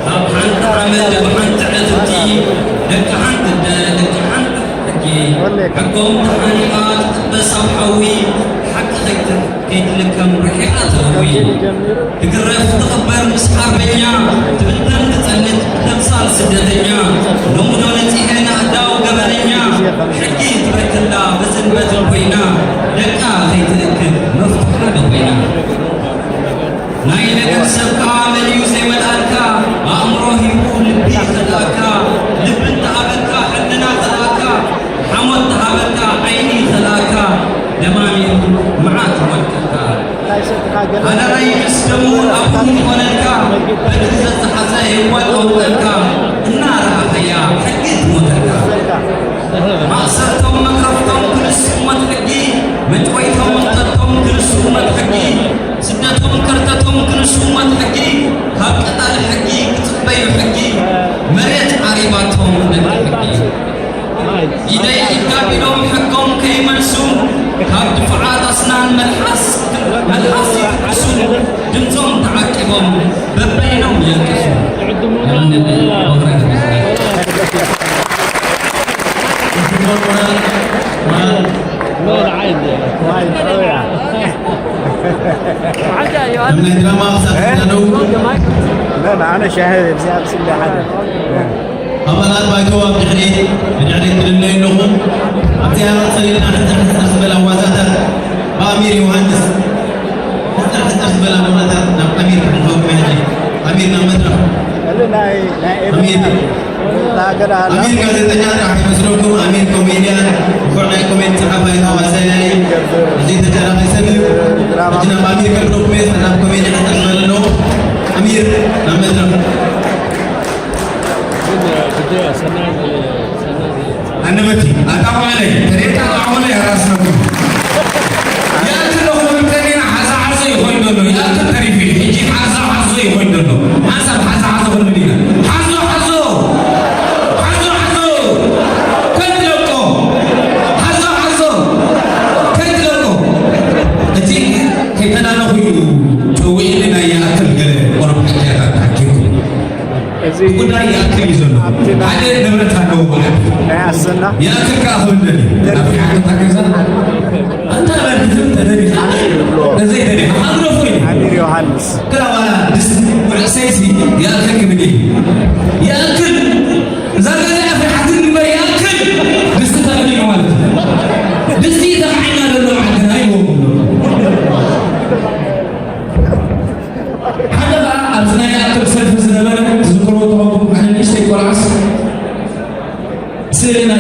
حنت عمل وحنت عزتي لك حنت حكي حكم تحنيات بصوحوي حق خيت كيت لكم رحيقات هوي تقرف تخبر مسحار بيا تبدل تتسلت تمثال سدتنيا نمونو نتيحنا داو قبلنيا حكي تبت الله بزنبت البينا لك خيت لك مفتوحة بينا نايلك السبقة مليو زي ملالكا أمره يقول لبي خلاكا لبن تهابكا حدنا خلاكا حمد تهابكا عيني خلاكا دمامي معاك ملككا أنا رأي اسلمو أبوه ونلكا بكزة حزاه والأولكا النار أخيا حقيت موتكا ما أصرتم مكرفتم كل سمة حقي متويتم مقتلتم كل سمة حقي سدتهم كرتتهم كل سمة حقي هبقت الحقي كتبين حقي مريت عريباتهم حقي إذا يحكابلهم حقهم كي منسوم هب دفعات أسنان ملحس يتحسون دمتهم تعقبهم ببينهم يلكسون لا أنا شاهد زيادة سلة حدا أمانات بايتو أبدحني بدعني تلنا إنهم أبتها صلينا حتى أخبل أوازاتا بأمير يوهندس حتى أخبل أوازاتا نعم أمير بنفوق مهدي أمير نعم مدرم أمير أمير قاعد تجارة راح يمسلوكم أمير كوميديان وفرنا كوميد صحافة إذا واسعي زيد تجارة يسمي أجنا أمير كبروك ميس نعم كوميديان حتى أخبل أمير نعم مدرم أنا بتي أتعامل عليه تريت أتعامل عليه راسنا يا كله من تاني حزة يخوي دونه يا كل تريفي يجي حزة يخوي دونه حزة في المدينة حزة كنتلكو حزة كنتلكو أتي كيفنا نخوي توي لنا يا كل جل ورب حكيكم كنا يأكل يزلوا على نبرة هنوبة يأكل كأهل النبي أبي حكي تكذا أنت أبدي تدري نزيد تدري أنا فوي أمير يوهانس كلا ولا دس والأساسي يأكل كمدي يأكل زمان أبي حكي النبي يأكل دس تاني يوالد دس إذا عنا للو عندنا أيوه هذا بقى أرزنا يأكل سلف زمان سيرنا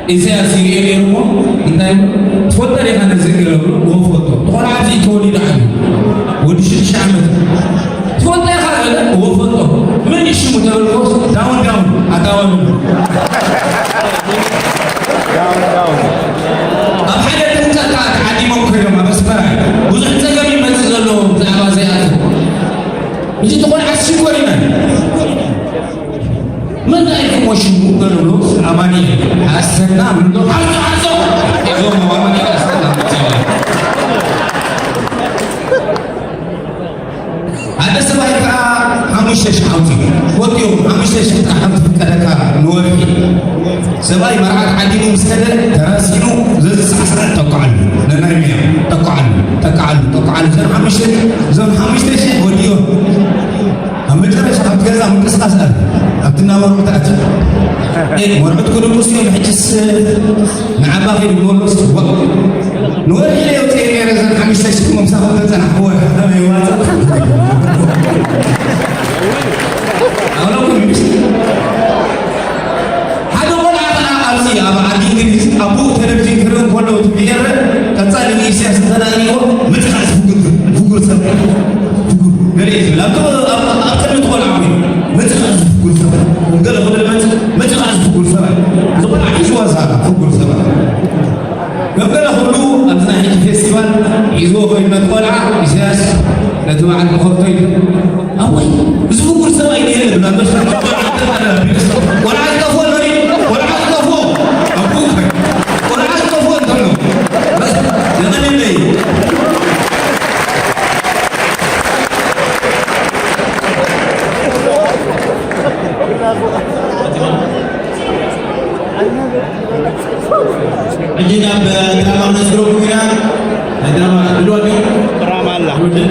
إذا سيرنا يوم إنهم تفضل يا هذا زكريا وفضل طلع في تولي دعم ودش الشعب تفضل يا هذا وفضل من يشوف تقول داون أداون أحيانا تنتقل عادي ممكن ما بس بعد وزن تجمع ما تزلون تعب زيادة يجي تقول عسير ورينا من ذلك وشو قالوا أماني أستنى من دون عزو يوم أماني أستنى هذا سبب همش شحوتي وكيوم همش شحوتي كذا نوري سبب مرات عديم مستدل تراسينو زي سعسعة تقعد ننامي تقعد زين همش شيء وديو همجرش أبتكذا مقص أسأل أبتنا ورمتأتي ورمت كل مسلم حجس نعبا غير المولوس نور إلي وتيري رزان حميش تشكو ممساقه تزان حوار هذا يوازا أولاكم يمشي هذا هو العطاء أرسي أبا عدين أبو تلبجين كرم كله تبير كتسال الإيسيا ستناني هو متخاص فقر سبب قريب لا أكثر تقول عمي ما تخاص فقر سبب وقال خذ المات ما تخاص فقر سبب تقول عيشوا زعما فقر سبب قبل خلو أبنا هيك فيستيفال يزوق في المطلعة إساس لا تبع المخطط أوي بس فقر سبب يدير بنا بس ولا عاد كفون ولا عاد كفون أبوك ولا عاد كفون تلو بس jangan ini أجينا بدراما نسروق هنا دراما دلوقتي دراما الله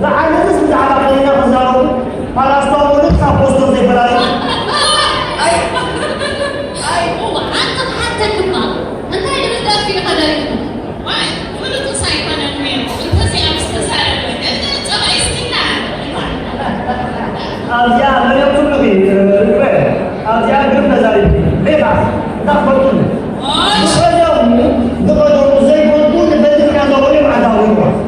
لا عايز اسمع على قينا خزارو خلاص طولت كابوستو زي دخلتني دخلوا زي قلتوا لي بدك كذا ولا مع داوود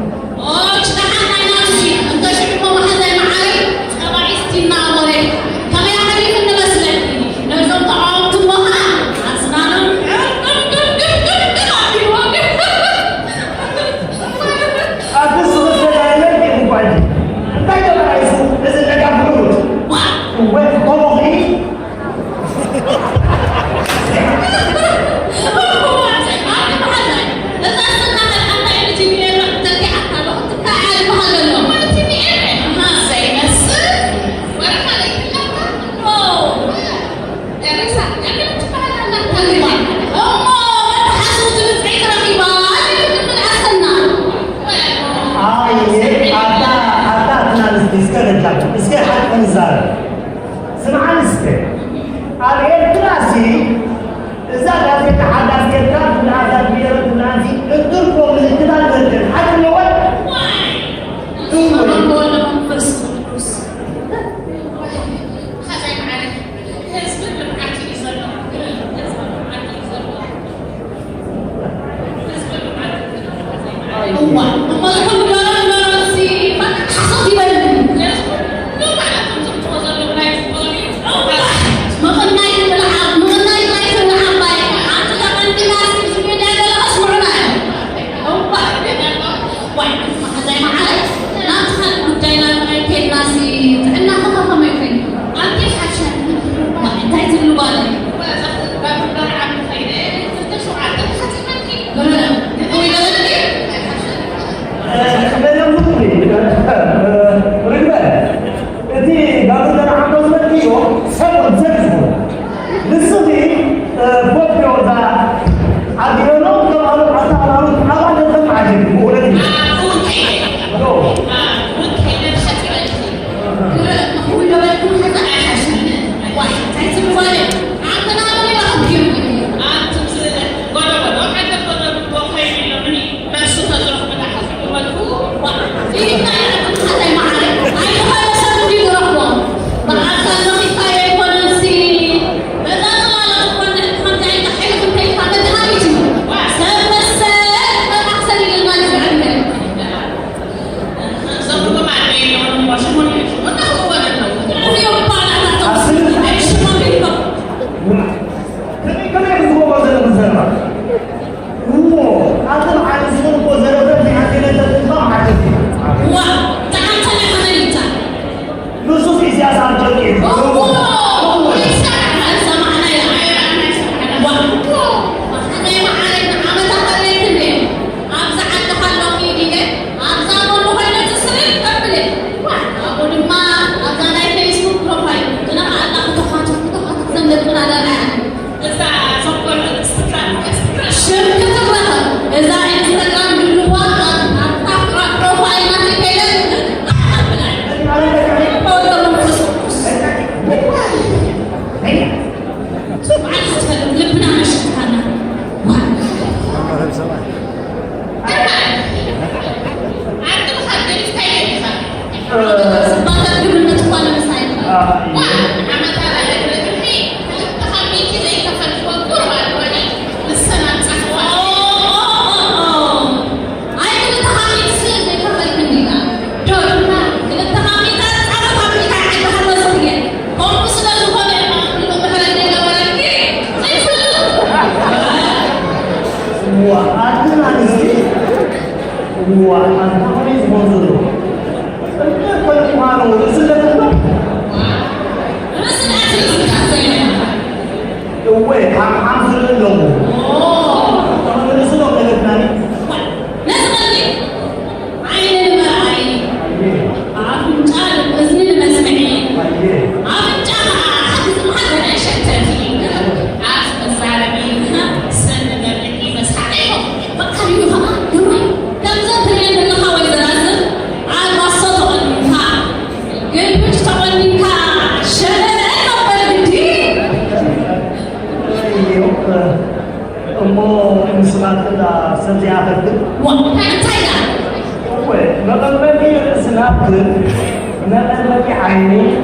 عيني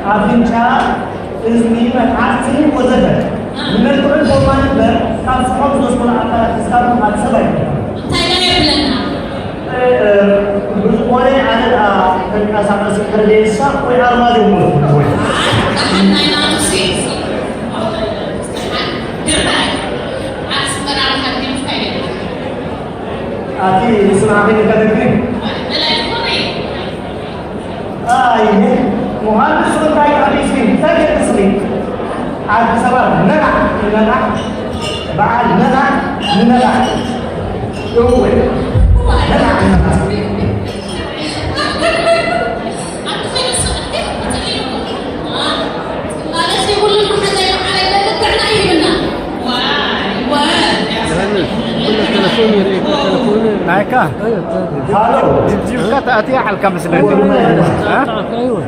أفنشا إذني متعسي وزفت من الكل فورمان ده كان صحاب نصبر على تسكار مع سبعة تايلر لنا بزقوني على الأسعار السكريسة ويعرض يومه أكيد اسمع مني كذا ini مهندس سلطعي عبيسين تاجر تسليم عاد سبب نلع بعد نلع هو نلع نايكا هالو جيب تأتي على الكم سنة ها ايوه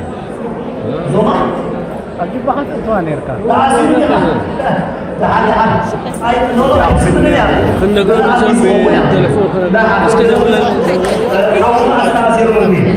أجيب واحد ثاني يركب تعال اي نور كنا قاعدين نسوي التليفون بس كده ولا او استاذ مني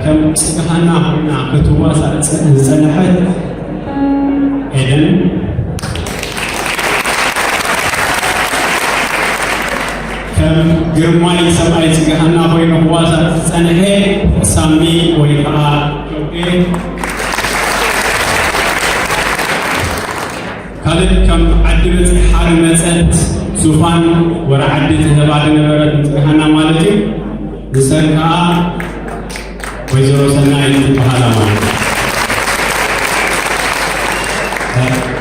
كم سبحانه هنا كتواصل سنحت إذن كم جرماني سماي سبحانه بين هواصل سنحت سامي ويقع كذلك كم عدلت حرمت سوفان ورعدت هباد نبرت سبحانه مالتي نسرقها ويزورو سنايت بحالا مالتي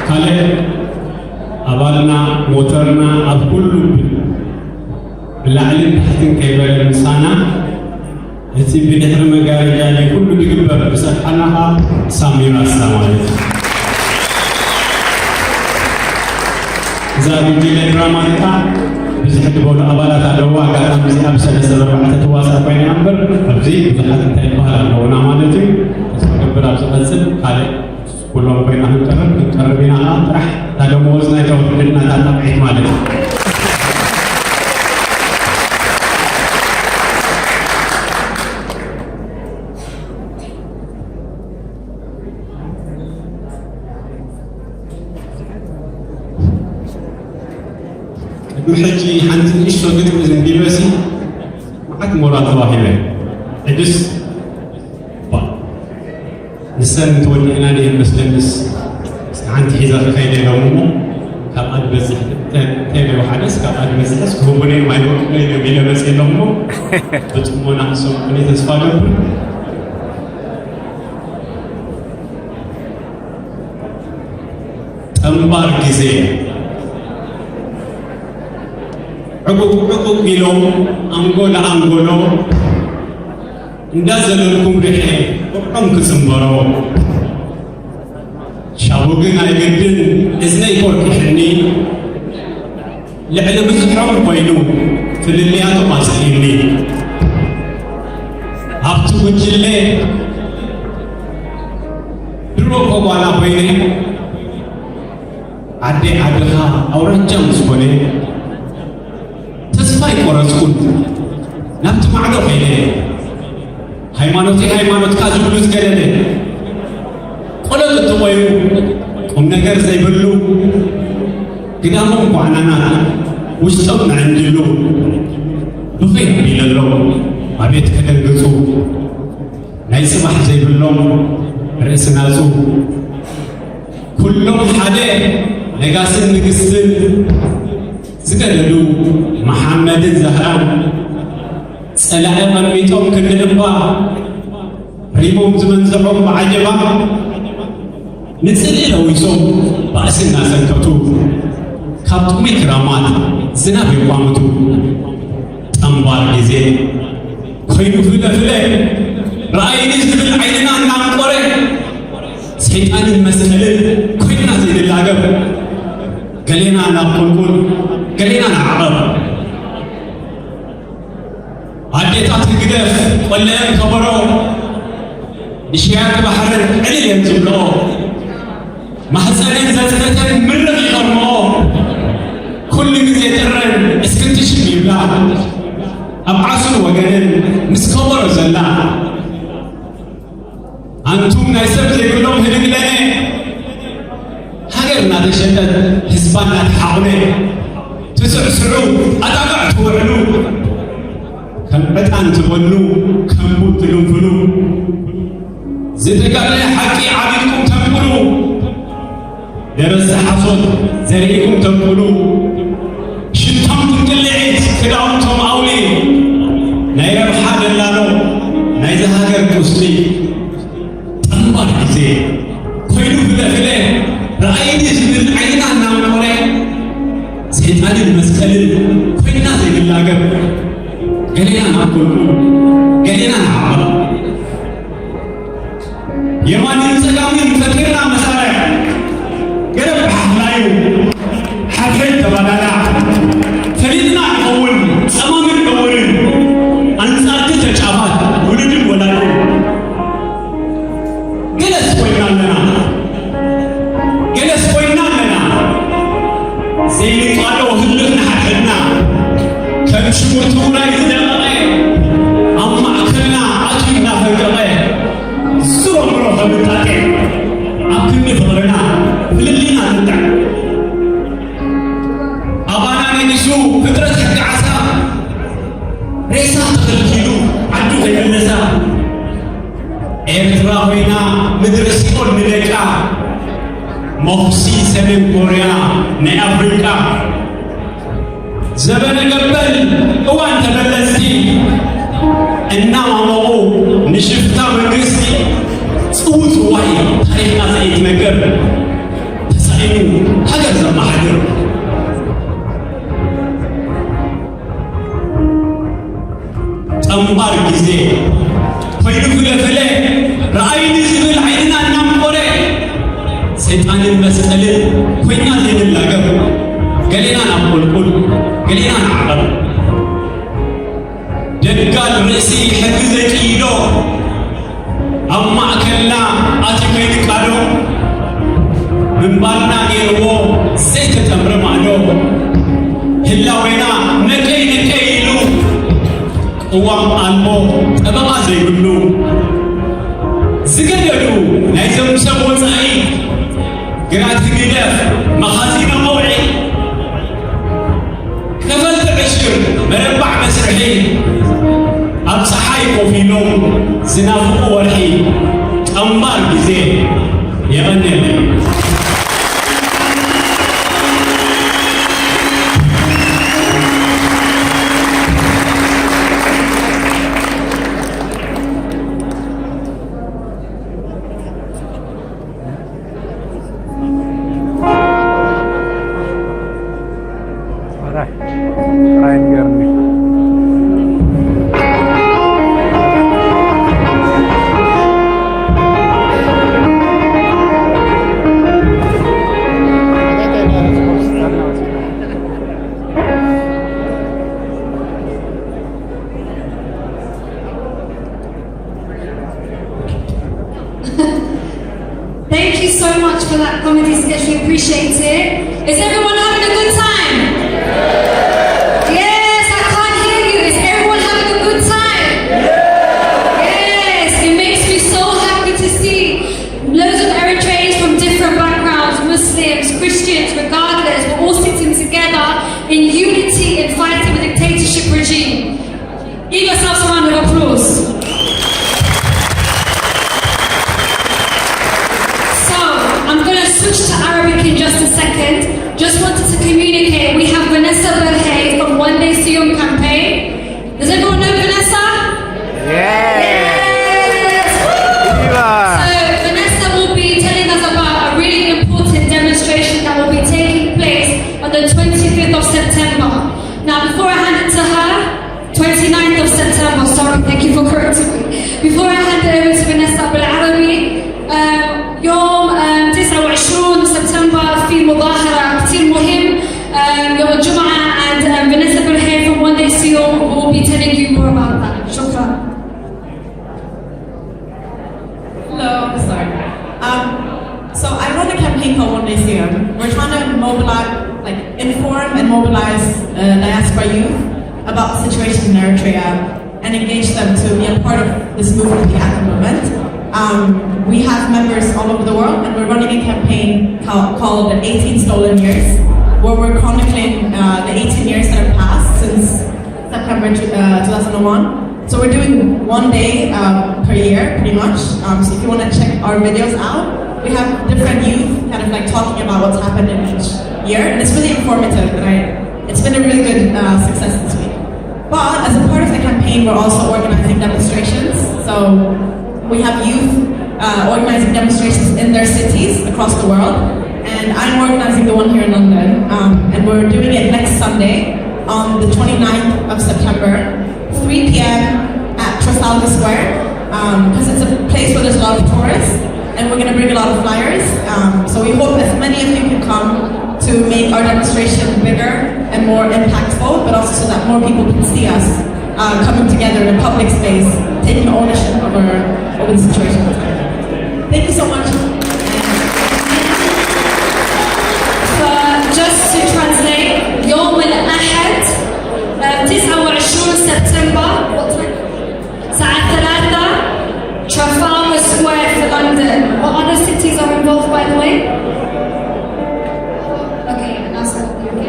كذلك أبالنا موترنا أبكل بالعلم تحتن كيبال الإنسانة يتي بنحر مقارجة لكل بقبب بسرحانها ساميرا السمالتي إذا بجيل الدراماتيكا بزحد بول أبالات عدوا قاعدة بزي أبسل السبب تتواصل بين أمبر أبزي بزحد تيبها لأنه مالتي تسبب أبسل السل خالي كلهم بينهم كربنا أطرح هذا موزنا يتوفرنا تطبعي مالتي محجي حنت إيش سويت بزين بيبسي معك مرات واهمة عدس با نسان تولي أنا ليه مسلمس عند حذاء خيلي لومو كقد بزح تابع وحدث كقد بزحس هو بني ما يروح ليه بيلا بس لومو بتمونا حسون بني تسفاجر أمبار كيزين عقوق بيلوم أنغولا أنغولو ندازلكم ريحي وقم كسمبرو شابوغن أيقدن إزني كورك حني لعلم بزحور بينو ፍልልያቱ ማጽኢኒ ኣብቲ ጉጅለ ድሮ ኮጓላ ኮይነ ዓደ ዓድኻ ኣውራጃ ምስ ኮነ ተስፋ ይቆረጽኩን ናብቲ ማዕዶ ኸይደ ሃይማኖትካ ዝብሉ ዝገደደ ቆለሉ እትቆዩ ቁም ነገር ዘይብሉ ግዳሞም ኳዕናና ውሽጦም ንዕንድሉ ብኸይ ኣቢለሎ ኣቤት ከደንግጹ ናይ ጽባሕ ዘይብሎም ርእሲ ናጹ ኩሎም ሓደ ነጋስን ንግሥትን ዝገደሉ መሓመድን ዛህራን ጸላእ ቀሚጦም ክንድንባ ሪሞም ዝመንዘዖም ብዓጀባ ንጽልኢ ለዊሶም ባእሲ እናሰንከቱ ካብ ጥዑሚ ክራማት ዝናብ ይቋምቱ ጠምባር ጊዜ ኮይኑ ፍለፍለ ረአይኒ ዝብል ዓይንና እናንቆረ ሰይጣንን መስቀልን ኮይንና ዘይንላገብ ገሌና ናብ ቁልቁል ገሌና ንዓቐብ ኣዴታት ግደፍ ቆለአን ከበሮ ንሽያት ባሕርን ዕልል እየን ዝብልኦ ማሕፀንን ዘዝነተን ምርቕ ይኸርምኦ ኩሉ ግዜ ጥረን እስክንትሽም ይብላ ኣብ ዓሱን ወገንን ምስ ከበሮ ዘላ አንቱም ናይ ሰብ ዘይብሎም ህድግለነ ሃገር እናተሸጠት ህዝባ እናተሓቑነ ትስዕስዑ ኣጣቃዕ ትውዕሉ ከም ዕጣን ትበሉ ከምቡን ትግንፍሉ ዝተጋለየ ሓቂ ዓቢድኩም ተንቁሉ ደረሰ ሓሶት ዘርኢኩም ተንቁሉ ሽንቶም ትንቅልዒት ክዳውንቶም ኣውሊ ናይ ረብሓ ደላሎ ናይ ዝሃገር ቁስሊ ጠምባር ጊዜ ኮይኑ ፍለፍለ ረአይኒ ዝብል ዓይንና እናንቆረ ሰይጣንን መስቀልን ኮይንና ዘይንላገብ ገሌና ናብ ቁልቁል ገሌና ንዓቐብ የማንን ጸጋምን ፈጢርና መሳርዕ ገረብ ሓፍላዩ ሓፈይ ተባዳላ ፈሊጥና ንኸውን ጸማምን ነውርን አንጻርቲ ተጫፋት ውልድን ወላዱ ገለስ ኮይና ኣለና ዘይንቃሎ ህልቕና ሓድሕድና ከም ሽሙርቲ ውራይ ዝደቐቐ ኣብ ማእከልና ኣትዩ እናፈቀቐ ዝሮምሮ ከምጣጤ ኣብ ክንዲ ፍቕርና ፍልሊና ንጣዕ ኣባና ነኒሱ ፍጥረት ሕጊ ዓሳ ሬሳ ተኸልኪሉ ዓዱ ከይመለሳ ኤርትራ ኮይና ምድሪ ሲኦል ንደቃ መኹሲ ሰሜን ኮርያ ናይ ኣፍሪቃ ዘበነ ገበል እዋን ተመለስቲ እናማመቑ ንሽፍታ መንግስቲ ጽውት ዋይ ታሪኽና ዘይትነገር ተሳኢኑ ሃገር ዘመሓድር ጠምባር ጊዜ ኮይኑ ፍለፍለ ረአይኒ ዝብል ዓይንና እናንቆረ ሰይጣንን መስቀልን ኮይና ዘይንላገብ ገሌና ናብ ቁልቁል ገሌና ንዓቐብ ደጋል ርእሲ ሕጊ ዘጭይዶ ኣብ ማእከልና ኣትዩ ከይንቃዶ ምንባርና ገይርዎ ዘይተተምረ ማዕዶ ህላዌና ነቀይ ኢሉ ቅዋም ኣልቦ ጠበቓ ዘይብሉ ዝገደዱ ናይ ዞም ሰብ ወፃኢ ግራት ግደፍ መኻዚነ መውዒ ከፈልቲ ዕሽር መረባዕ መስርሒ ኣብ ፀሓይ ኮፍ ኢሎም ዝናፍቑ ወርሒ ጠምባር ጊዜ የቐነለ for that comedy sketch. We appreciate it. Is everyone having a good time? Yes, I can't hear you. Is everyone having a good time? Yes, it makes me so happy to see loads of Eritreans from different backgrounds, Muslims, Christians, regardless, we're all sitting together in unity in fighting the dictatorship regime. Give yourselves a round of applause. So, I'm going to switch to Arabic in just a second. Just wanted to communicate, we have Vanessa Berhe from One Day Siyum campaign. Does everyone know Vanessa? Yes! So, Vanessa will be telling us about a really important demonstration that will be taking place on the 25th of September. Now, before I hand it to her, 29th of September, sorry, thank you for correcting me. Before I hand it over to Vanessa بالعربي, يوم 29 سبتمبر في مظاهرة كتير مهم يوم الجمعة, and Vanessa Berhe from One Day Siyum will be telling you more about that. شكرا. Hello, sorry. So I run a campaign called One Day Siyum. We're trying to mobilize, inform and mobilize diaspora youth about the situation in Eritrea and engage them to be a part of this movement, the YIAKL movement. We have members all over the world, and we're running a campaign called the 18 Stolen Years, where we're chronicling the 18 years that have passed since September 2001. So we're doing one day per year, pretty much. So if you want to check our videos out, we have different youth kind of talking about what's happened in each year, and it's really informative, and it's been a really good success this week. But as a part of the campaign, we're also organizing demonstrations. So we have youth organizing demonstrations in their cities across the world, and I'm organizing the one here in London, and we're doing it next Sunday on the 29th of September, 3 p.m. at Trafalgar Square, because it's a place where there's a lot of tourists, and we're going to bring a lot of flyers. So we hope as many of you can come to make our demonstration bigger and more impactful, but also so that more people can see us coming together in a public space, taking ownership over the situation. Thank you so much. Just to translate, يوم الأحد 29 سبتمبر الساعة 3 Trafalgar Square في London. What other cities are involved, by the way? Okay, and also the UK.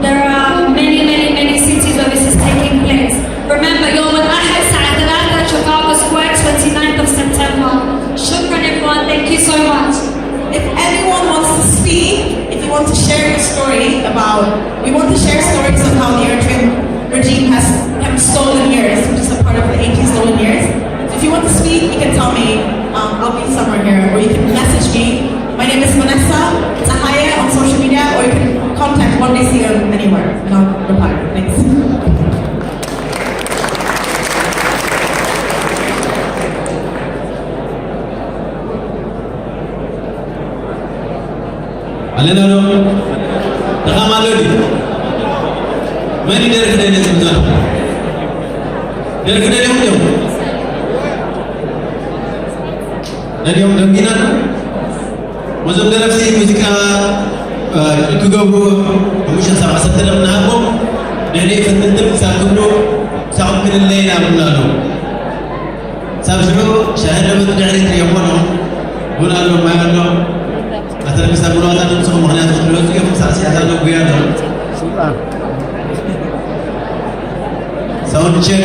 There are many cities where this is taking place. Remember, يوم الأحد الساعة 3 Trafalgar Square, 29th of September. شكرا everyone, thank you so much. If anyone wants to speak, if you want to share your story we want to share stories of how the Eritrean regime has kept stolen years, which is a part of the 18 stolen years. So if you want to speak, you can tell me, I'll be somewhere here, or you can message me. My name is Vanessa, it's Ahaya on social media, or you can contact One Day Siyum anywhere, and I'll reply. Thanks. علينا لو تقام على من يدرك لنا الزمزم درك لنا اليوم دمينا وزبط نفسي موسيقى تقبروا ومش سبعة ستة لمن هاكم نحن فتنتم ساكنوا ساعد من الليل عملنا له سابشروا شاهدنا بتدعي تريبونهم هنا لهم ما يقولون مثلا مثال بلوغات نمسخ مغنيات وخلوات كيف مساسي هذا لو بيانهم سلطان ساوند تشيك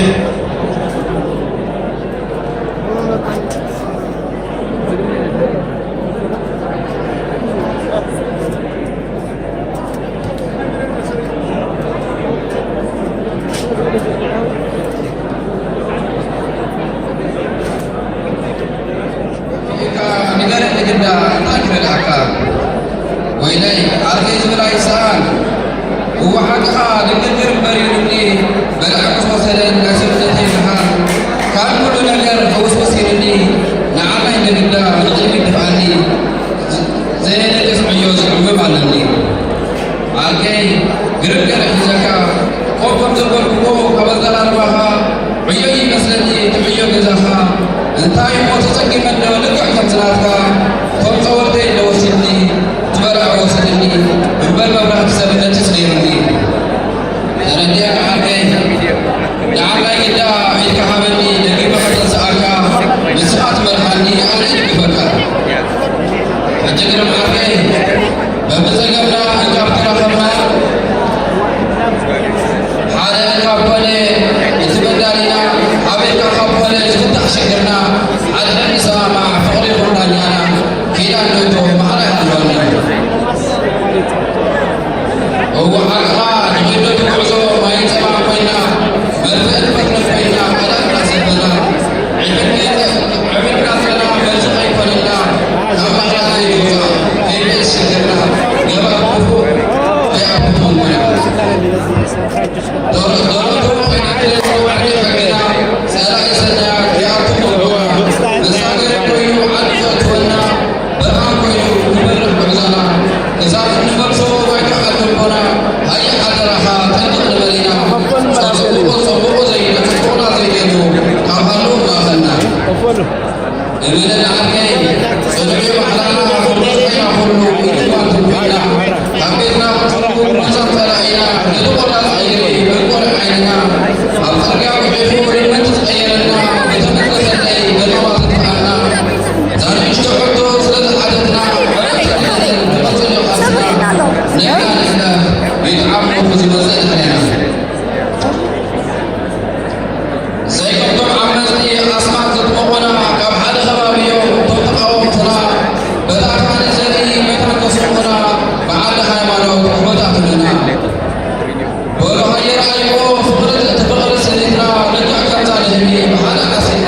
እንታይ ሞት ተጸጊመን ልክዕ ከም ዝናትካ ከም ጸወርተይ ለወሲድኒ ትበልዕ ወሲድኒ እምበር መብራህቲ ሰብ ነጭስ ነይሩኒ ተረዲያ ከዓርከይ ንዓላይ ኢዳ ኢድካ ሃበኒ ደጊመ ከተንስኣልካ ንስኻ ትመርሓኒ ኣነ ይግበካ ሕጂ ግርም ዓርከይ በብፀገምና እንካብ ተራኸብና ሓደ እንካብ ኮነ እትበዳሊና ዓበይካ ካብ ኮነ ዝፍታሕ ሽግርና ዓድሕኒ ሰማዕ ፍቕሪ ይኹናኛና ኪዳ ነቶ ማዕላ ይሃለወኒ እዎ ዓቕኻ ንኺደቱ ጉዕዞ ማይ ፀማዕ ኮይና መልፍዕን ፈትነት ኮይና ቀዳምና ሰበና ዕብልካ ዘለና መልዝቕ ኣይኮነና ካብ ማዕላ ዘይድውፃ ከይብእስ ሽግርና ገባ ክፉእ ከይኣብቶም ሞያ ዶሮቶ ኮይነትለ ዝዋዕዲ ሓገና ሰራይ ሰናያ ከይኣብቶም ሞያ መሳገር ኮይኑ ዓዲ ዘእትወና በርሃን ኮይኑ ንበርሕ ጉዕዞና እዛት ንመርሶ ባይታ ኣልቦና ሃየ ዓደራኻ ጠንቅቕ ንበሊና ጽቡቕ ጽቡቕና ዘይደሉ ካብ ሃሉ ማኸልና እምንን ዓርከይ ጽንዒ ባዕላና ክምፅዒና ኩሉ ኢድዋን ትኮይና ካብ ቤትና ክትርቡ መዛም ተላኢና ንድቆላት ዓይሪ ብቆልዕ ዓይንና ኣብ ፅርግያ ውሒፉ ልመንቲ ዝቐየረና በተመለሰለይ ገለማ ትጥፋኣና ዛንእሽቶ ሕቶ ስለዝሓደትና ዕረትለን ብቐፅል ቃስና ንሕና ንሕና ይትዓምቁ ዝመፅእ ድሕርና ዘይቀብቶም ዓመፅቲ ኣስማት ዘጥመቑና ካብ ሓደ ከባቢዮም እቶም ተቃወምትና በታታኒ ዘርኢ መታከስኹና ብዓዲ ሃይማኖት ክበታትልና በሎ ሃየረኣይዎ ፍቕሪ ስኒትና ልክዕ ከምዛ ልህቢ ብሓደ ዓሲና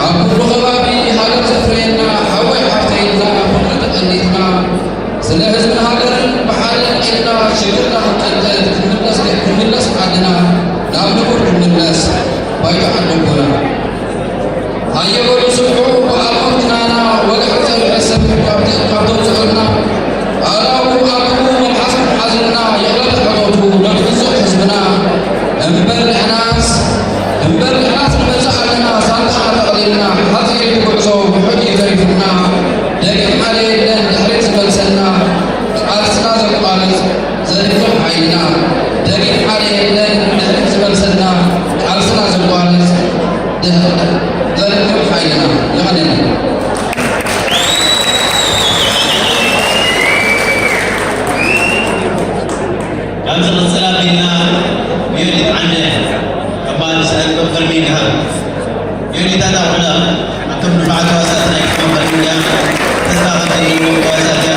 ኣብ ኩሉ ከባቢ ሃገር ዘፍርየና ሓወይ ሓፍተይልና ፍቕሪ ተቐኒትና ስለ ህዝብን ሃገርን ብሓደ ቂድና ሽግርና ክንጠንቀጥ ክምለስ ዓድና ናብ ንቡር ክንምለስ ባይቶ ዓድቦና ሃየበሉ ስምዑ ብኣልሞትናና ወግዕ ፀብሐ ሰብ ካብቶም ዝኽልና ኣላው ኣክቡ መልሓስኩም ሓዝና የቕለል ሕቶቱ ነትግዝቕ ህዝብና እምበር ንሕናስ ንመፅእ ዓድና ሳንታና ተቕሊልና ሓፂር ጉዕዞ ብሕጊ ዘሪፍና ደጊም ሓደ የለን ድሕሪት ዝመልሰና ቃልስና ዘቋርፅ ዘሪፍም ሓይልና ደጊም ሓደ የለን ድሕሪት ዝመልሰና ቃልስና ዘቋርፅ ዘሪፍም ሓይልና ይቐነኒ ካብ ዝቕፅል ኣቢልና ዩኒት ዓንደ ከባድ ስነጥበብ ቅድሚና ዩኒታት ኣውዕላ እቶም ንባዕል ዋሳት ናይ ክመ ቅድሚያ ተስፋቐተይ ዋሳት እያ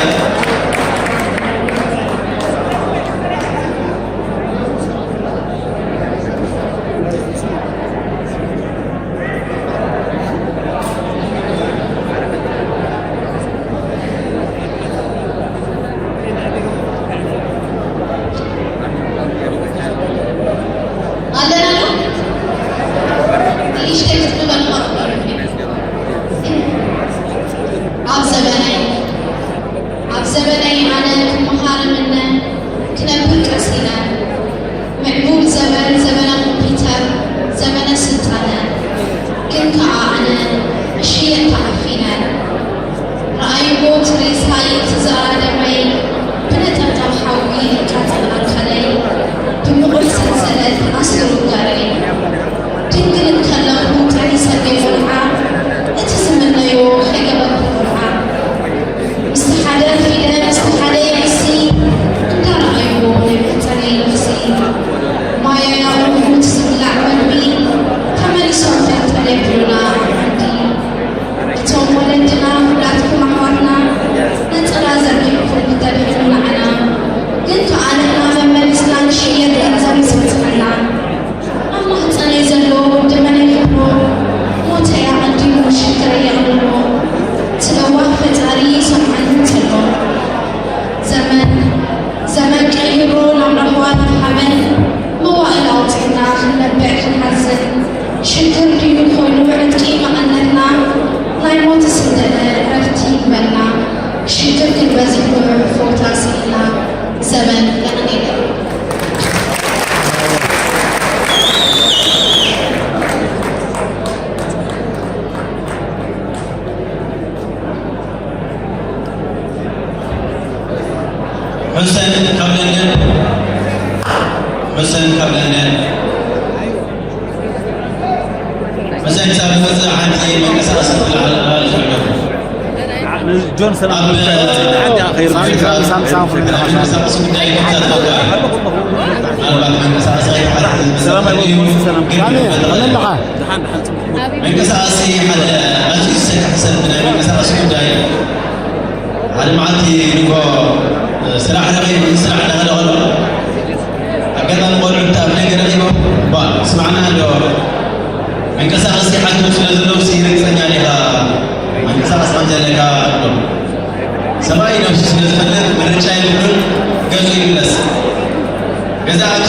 ኣብ حسن قبلنا مثلا حساب وزع عندي من قصص على جونسون عندي اخير السلام عليكم السلام من قصصي على مجلس حسن من قصص كداي على معتي نقول سرعنا غير سرعنا هذا أكيد نقول أنت أبني قريبه بان سمعنا له من قصصي حتى سلزلو سيرك سنجالها من قصص سنجالها سباي نفس سلزلنا من رجال يقولون قالوا يجلس جزاك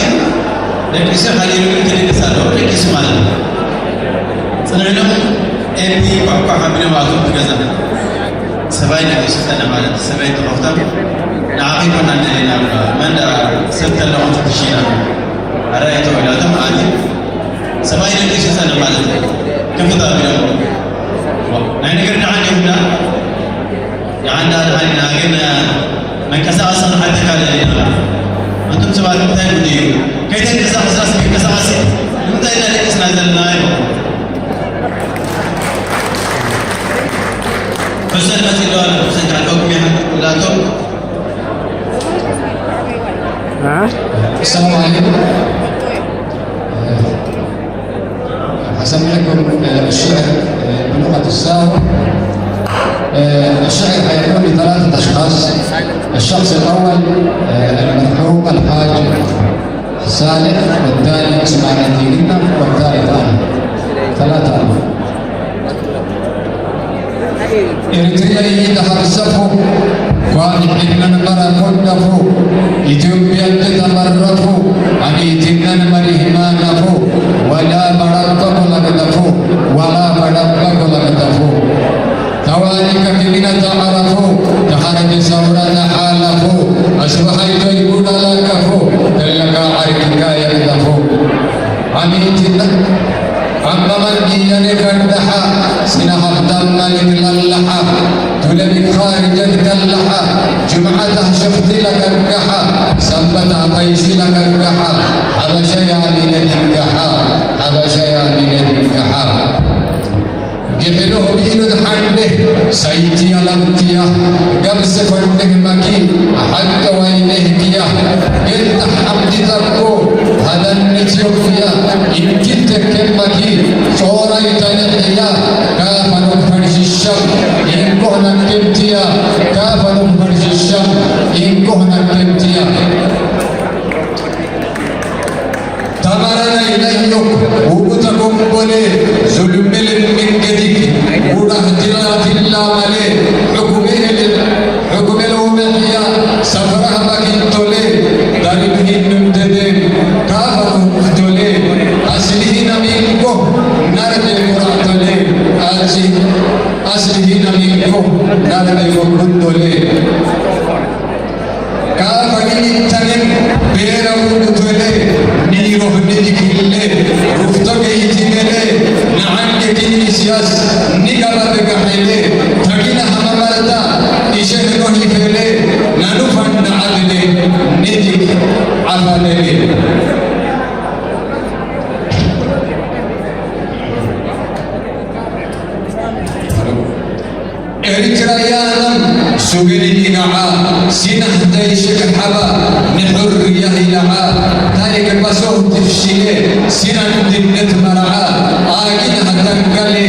لكن شو حالي يقول كذي نسأله لكن شو ماله سنعلم أبي بابا حبنا واقف بجزاك سباي نفس سنة ماله سباي تروحتم نعاقب أن من سبت الله تشينا أرأيت ولا تم عادي سباي نفس سنة ماله كم ذا بيوم نحن قرنا عن يومنا يعني هذا ناقنا من كسر أصلا حتى قال أنتم سباي متى بديو كيف تكسر أصلا كسر أصلا متى إلى لكس نازلنا حسن مثل حسن تعلقوا بها لا تم السلام عليكم. أسمع لكم الشعر بلغة الساوة. الشعر حيكون لثلاثة أشخاص. الشخص الأول المرحوم الحاج صالح، والثاني اسمه سنيتنا، والثالث أنا. ثلاثة أنا. إريتريا تحرسفوا وإننا مرا كنفوا إثيوبيا تتمرفوا أنيتنا مريهما نفوا ولا بربك لقدفوا ولا بربك لقدفوا تواليك كمنا تعرفوا تحرك سورة حالفوا أصبحت يقول لكفوا تلك عرفك يقدفوا أنيتنا أما من جيني كردحا سنحف دمني للحا تلبي خارج الكلحا جمعته شفت لك الكحا سبتها قيس لك الكحا حبش يعني لنكحا حبش يعني لنكحا جحلوه بيلو حنده سيتي لمتيا قبس فنده مكي حتى وينه كيا قلت حمد تركو هذا النتيوفيا إن كنت كمكي صورة يتنحيا كافا نفرش الشم إن كهنا كمتيا كافا نفرش الشم إن كهنا كمتيا تمرنا إليك وقتكم بولي ظلم من قديك ونهجرات الله ملي حكم الأمحيا سفرها بكنتولي داربهن نمتدين كافر مفتولي أسلهن منكم نرد فرعتولي أسلهن منكم نرد فرعتولي كافر التنم بيرا ودتولي نيروه ندكيلي رفتك يتملي نعنك كنيسياس نقبت كحيلي تقينا هممرتا إشهنه يفلي ننفن عدلي ندك عفلي إريتريان سجني نعا سنه ديشك حبا نحر يهلعا تارك بسوه تفشيلي سنن دنت مرعا آجين هتنقلي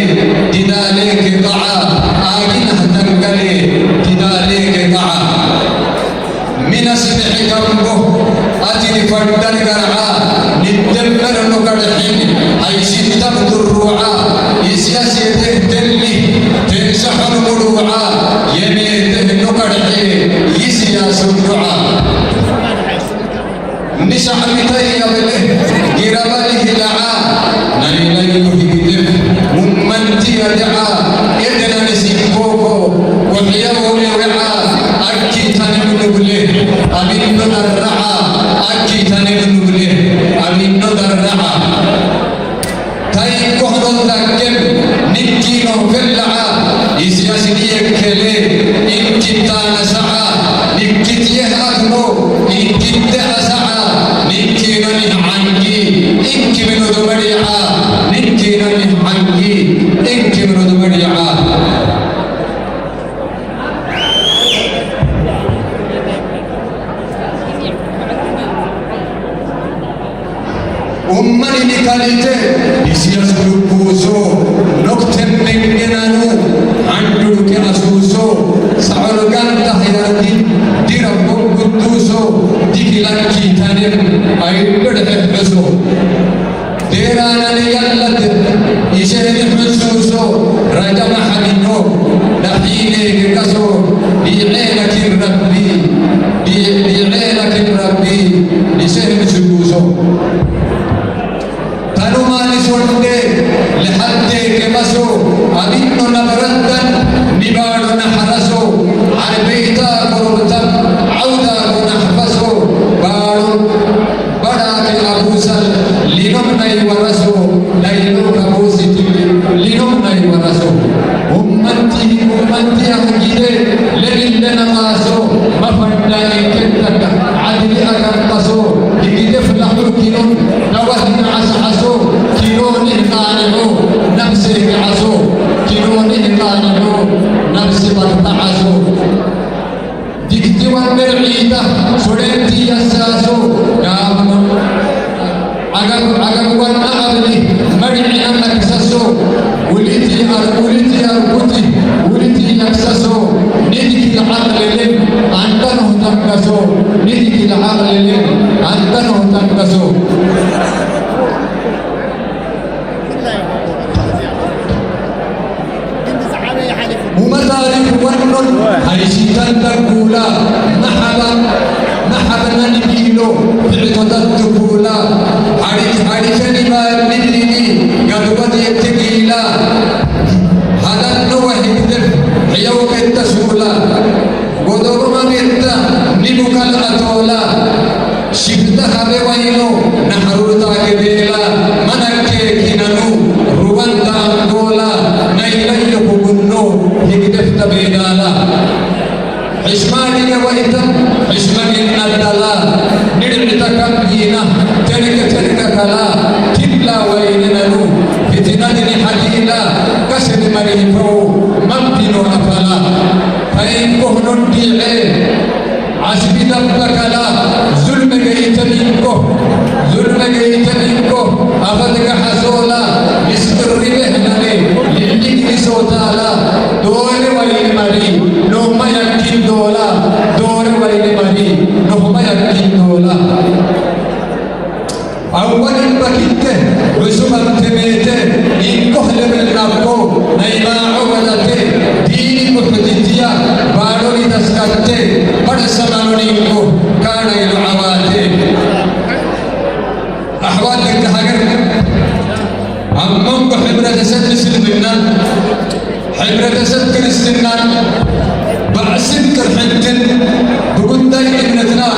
دداليك ضعا آجين هتنقلي دداليك ضعا من أسبح كمبه أتني فردن قرعا ندمر نقرحين عيشين تبدو الروعا يسياسي تهتلي تنسحن مروعا يميته نقرحي يسياس الدعا نسح متي بله قربله دعا نليله هدف ممنتي دعا إذن نسيبوكو وحيوه لوعا أكي تنبنبله أمين نرعا أكي تنبنبله أمين نرعا تاي كهنو تكم نكينو فلعا يسياسي يكلي إنكي تانسعا نكتيه أكمو بعينك ربي بعينك ربي لسهم سبوسو تنو مالي سونده لحد كمسو أمينو نبردا نبارو نحرسو عربيتا قربتا عودا نحفسو بارو بداك أبوسل لنمني ورسو ليلو كبوسي لنمني ورسو أمتي أمجيدي لنا ماسو مفندا كنتك عدل أكرقسو لكي فلحو كيلون نوهن عسعسو كيلون إنقانعو نفسي بعسو كيلون إنقانعو نفسي برتعسو ديكتي ومرعيدة سرنتي يساسو أغم ونعبني مرعي أمكسسو ولتي أربوتي ولتي نكسسو ندك العقل لم أنتنه تنكسو ندك العقل لم أنتنه تنكسو ومثالك ونن حيشيتان تقولا محبا نبيلو بعتدت تقولا حريشني ما يبنيني قد بدي التقيلا هذا النوع يكتب حيوك التسولا ودورما بيتا نبوك الأطولا شفتها بوينو نحرورتا كبيلا منكي كنانو رواندا أنغولا نيلا يقبنو يكتفت بيدالا حشماني وإتم حشماني الندلا نرعتك بينا ترك كلا كلا ويننو فتنادني حديلا كسر مريفو ممتنو أفلا فإن كهن ديعي عسبي دبك لا ظلم جيتنينكو أفدك حسولا مستر بهنني للك سوتالا دور وين مري نوما يكين دولا دور وين مري نوما يكين دولا أول البكيت وسوم تبيته إن كهل من ربكو نيما عودته دين محدثيا باروني تسكته برسمانونيكو كان يلعواته أحوال لك هاجر أمم بحبرة سد مسلمنا حبرة سد كريستنا بعسن كرحتن بقول داي ابنتنا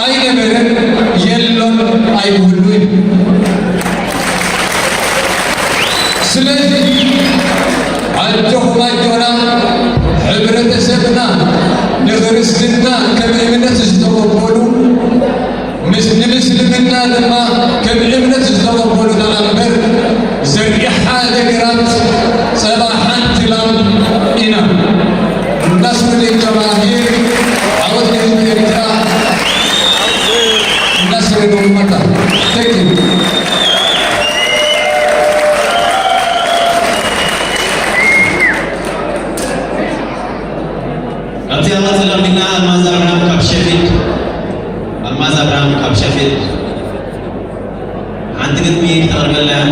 أين مرن يلون أي بقولوين سلسل الجهما جونا حبرة سدنا نغرستنا كبيرنا تستوى مسلمنا لما كبيرنا تستوى بولو نعمر زريحة لقرات صباحا تلام إنا نصر للجماهير عود للإرتراء نصر الأمة تكتب أنت الله سلام بنا المازابرام كابشفيد عندك المية تغربلا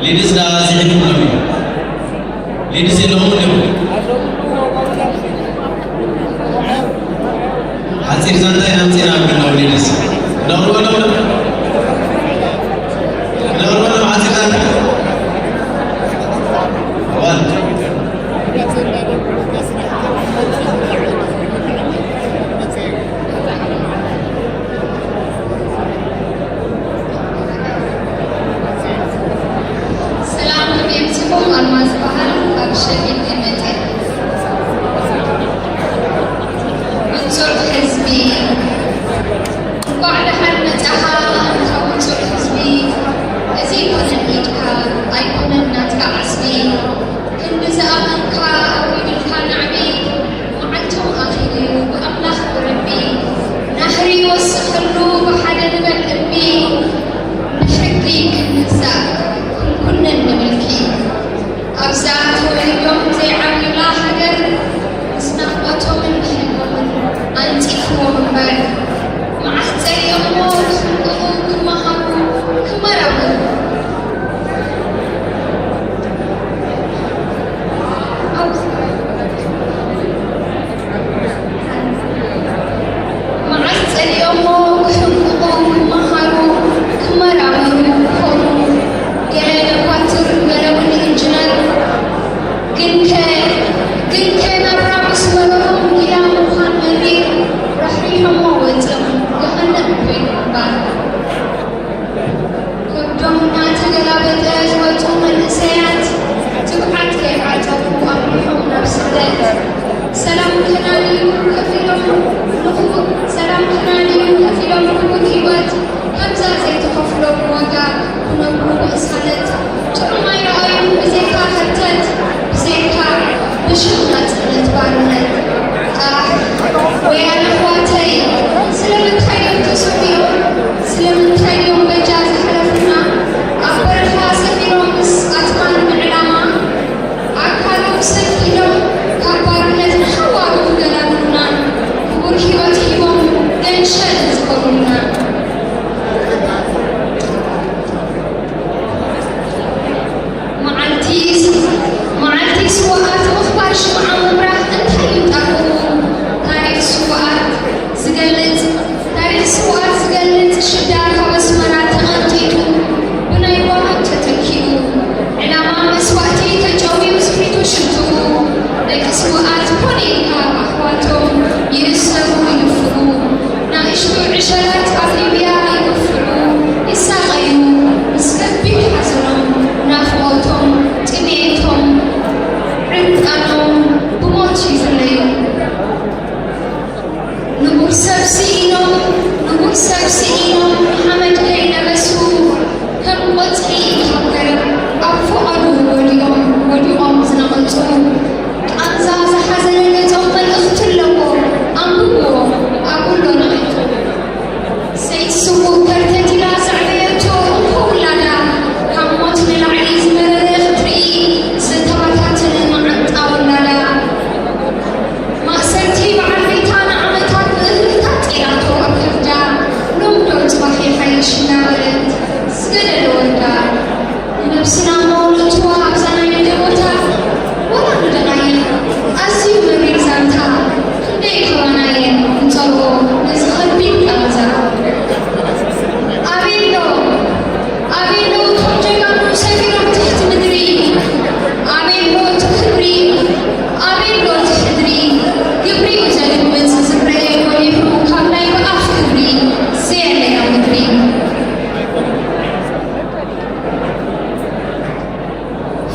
ليدس لا زعيم نبي ليدس لهم نبي حسير زنتا ينامسين عبنا وليدس نورو حسير زنتا للاستبداد سلام كناني كفيلهم نخوض سلام كناني كفيلهم نخوض هيوات همزة زي تخفلهم وقع ونبرو بإسخانت تعلم ما يرأيهم بزيكا هتت بزيكا بشغلت نتبارنت ويا نخواتي سلام تخيلهم تسوبيهم سلام تخيلهم بجاز حلفنا أخبر الخاسفيهم أتمان من علامة أكالهم سكيلهم كبارنت حوارهم قلبنا كبور هيواتهم انشد زبرنا معلتي سواءات مخبار شمعة مبراه انتهي يتقوم تاريخ سواءات زقلت شدارها واسمرات تغطيتو بناي واحد تتكيو علامة مسواتي تجاوي وسكريتو شتو لك سواءات بنيها أخواتهم يرسلوا يفروا ناقشتو عشرات أغلبيا يغفروا يساقيو مسكبي حزنهم نافوتهم تبيتهم عندهم بموت يفليو نقول سبسينو محمد كينا بسو كم وطعي حقر أبفو أدو وديوم زنقلتو أنزاز حزن لتوم الأختلو أنبو أقول له نغيتو سيد سوو كرتتي لا سعبيتو أنقول لنا كم موت للعيز مرر اختري ستباتات المعنط أولا ما سنتي بعرفيتانا عمتات بإهلتات إلاتو أكفدا نمدو تباحي حيشنا ولد سجد الوردا نفسنا مولتوا أبزانا يدوتا ولا ندنايا أسيو مريزانتا خندي خوانايا نتوو نزخبين أمزا أبينو تنجيغانو سفيرو تحت مدري أبينو تخبري أبينو تحدري قبري وزالي من سزبري وليفرو كابلاي وأف قبري سيالي يا مدري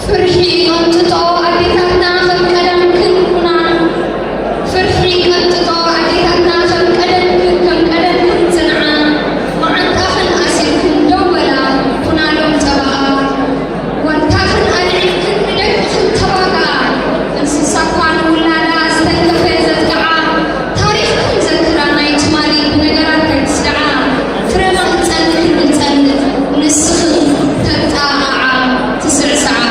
فرحي قمتطو أبيتاتنا خم قدم كنكنا فرحي قمتطو أبيتاتنا خم قدم كنزنعا وعن تاخن أسيركم دولا كنا لهم تبقى وانتاخن أدعي كندك خن تبقى انسساقوان ولالا استنكفي زدقعا تاريخ كنزكرانا يتمالي بنقرات كنسدعا فرما هتسألك نتسألك ونسخن تقطاعا تسرسعا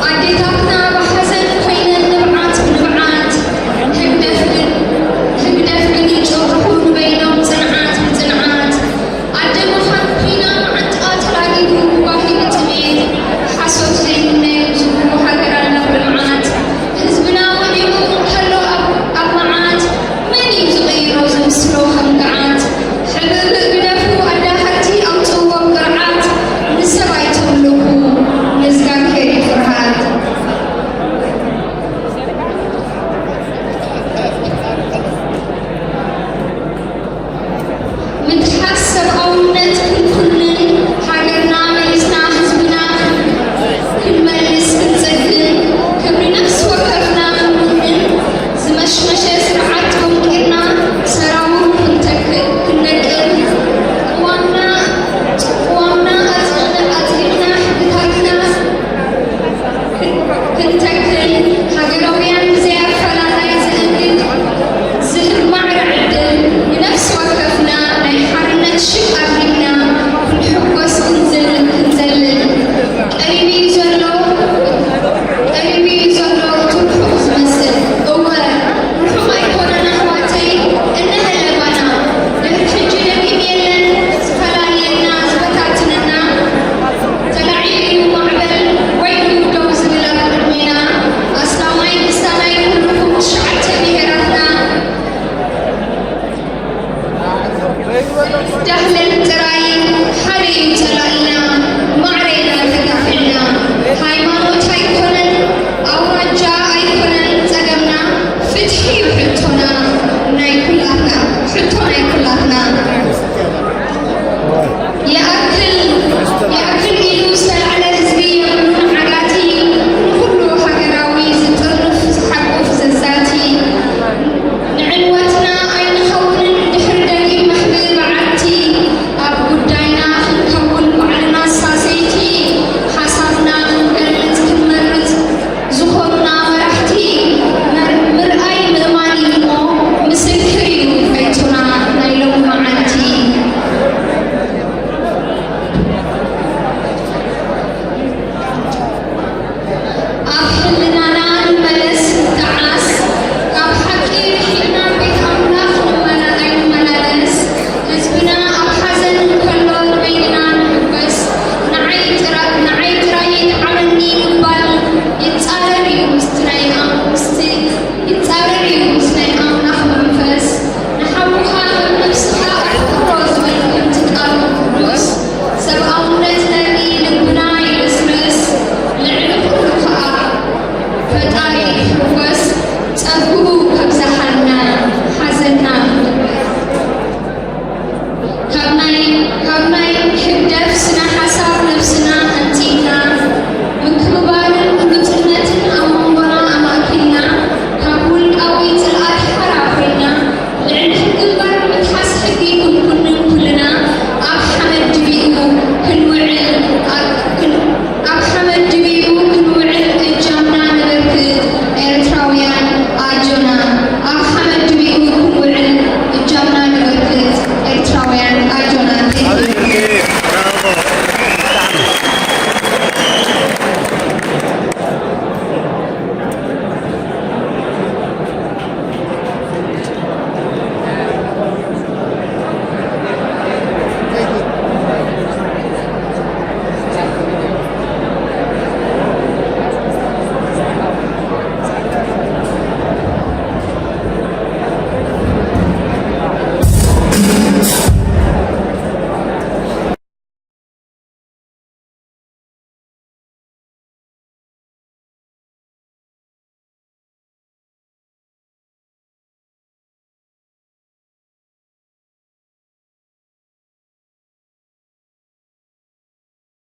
عديتاتنا بحزن كوينا نبعات بنبعات هقدف من يجوهون بينهم زنعات بزنعات عدمو خان كوينا معتقات لاقيبو باهي بتميت حسوت زينا يوزبو هقرالنا بالمعات حزبنا وديمو نكلو أبمعات من يزغيرو زمسلو همقعات حبب قدفو أداهرتي أمتو وقرعات نسبايتو لكو نزقا كيري فرهات متحسب أولነት كنكنن حاجرنا ملسنا حزبنا كنملس كنزقن كبري نفس وكفنا كنكنن زمشمش سرعات كمكرنا سراون كننقل قوامنا أزغنا حدتاتنا كنتكل حاجراويان زي فلانا يزقن زهر معر عدل بنفس وكفنا ليحرنا تشق أبرنا كنحبس كنزلل قريبي زلو تنحق زمسل روح ما يكوننا أخواتي إنها لبنا لحجي نبيب يلن فلاينا زبتاتنا تلعيبي ومعبل ويلو دوز بلا قدمنا أسلامي كلكم شعبت بهرتنا دهل التراي حري تلالنا معرينا تكافلنا ሃይማኖት አይኮነን አውራጃ አይኮነን ፀገምና ፍትሒ ሕቶና ናይ ኩላትና